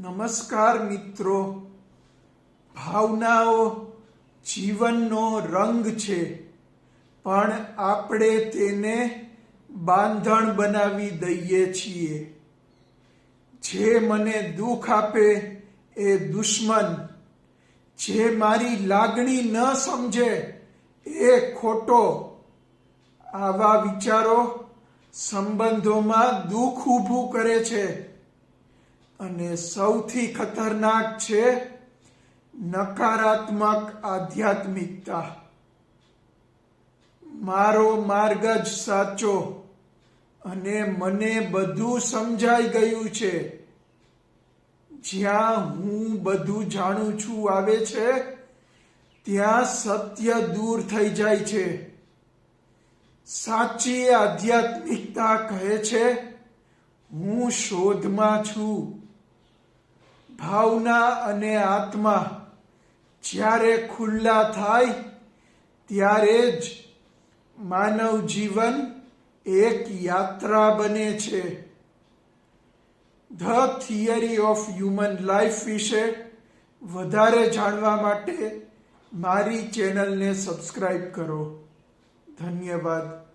નમસ્કાર મિત્રો, ભાવનાઓ જીવનનો રંગ છે, પણ આપણે તેને બાંધણ બનાવી દઈએ છીએ. જે મને દુઃખ આપે એ દુશ્મન, જે મારી લાગણી ન સમજે એ ખોટો. આવા વિચારો સંબંધોમાં દુઃખ ઊભું કરે છે. અને સૌથી ખતરનાક છે નકારાત્મક આધ્યાત્મિકતા. મારો માર્ગ જ સાચો અને મને બધું સમજાઈ ગયું છે. જ્યાં હું બધું જાણું છું આવે છે, ત્યાં સત્ય દૂર થઈ જાય છે. સાચી આધ્યાત્મિકતા કહે છે, હું શોધમાં છું. ભાવના અને આત્મા જ્યારે ખુલ્લા થાય ત્યારે જ માનવ જીવન એક યાત્રા બને છે. The theory of human life વિશે વધારે જાણવા માટે મારી ચેનલને સબસ્ક્રાઇબ કરો. ધન્યવાદ.